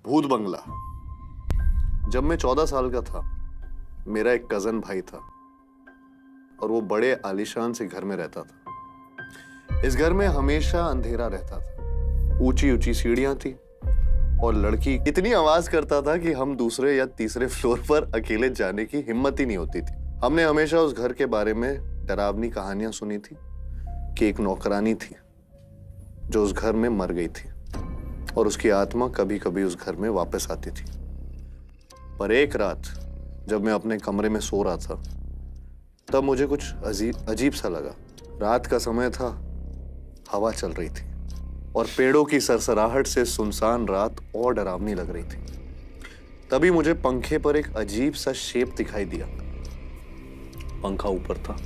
भूत बंगला। जब मैं 14 साल का था, मेरा एक कजन भाई था और वो बड़े आलीशान से घर में रहता था। इस घर में हमेशा अंधेरा रहता था। ऊंची ऊंची सीढ़ियां थी और लड़की इतनी आवाज करता था कि हम दूसरे या तीसरे फ्लोर पर अकेले जाने की हिम्मत ही नहीं होती थी। हमने हमेशा उस घर के बारे में डरावनी कहानियां सुनी थी कि एक नौकरानी थी जो उस घर में मर गई थी और उसकी आत्मा कभी कभी उस घर में वापस आती थी। पर एक रात जब मैं अपने कमरे में सो रहा था, तब मुझे कुछ अजीब सा लगा। रात का समय था, हवा चल रही थी और पेड़ों की सरसराहट से सुनसान रात और डरावनी लग रही थी। तभी मुझे पंखे पर एक अजीब सा शेप दिखाई दिया। पंखा ऊपर था,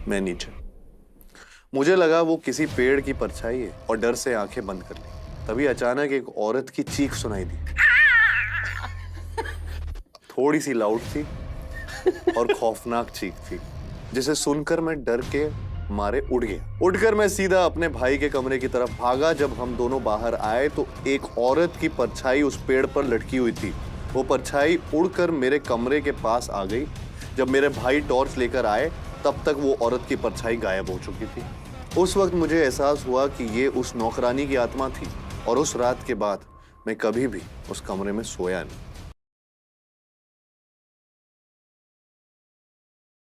मैं नीचे। मुझे लगा वो किसी पेड़ की परछाई है और डर से आंखें बंद कर ली। तभी अचानक एक औरत की चीख सुनाई दी। थोड़ी सी लाउड थी और खौफनाक चीख थी, जिसे सुनकर मैं डर के मारे उड़ गया। उठकर मैं सीधा अपने भाई के कमरे की तरफ भागा। जब हम दोनों बाहर आए तो एक औरत की परछाई उस पेड़ पर लटकी हुई थी। वो परछाई उड़कर मेरे कमरे के पास आ गई। जब मेरे भाई टॉर्च लेकर आए, तब तक वो औरत की परछाई गायब हो चुकी थी। उस वक्त मुझे एहसास हुआ कि ये उस नौकरानी की आत्मा थी और उस रात के बाद मैं कभी भी उस कमरे में सोया नहीं।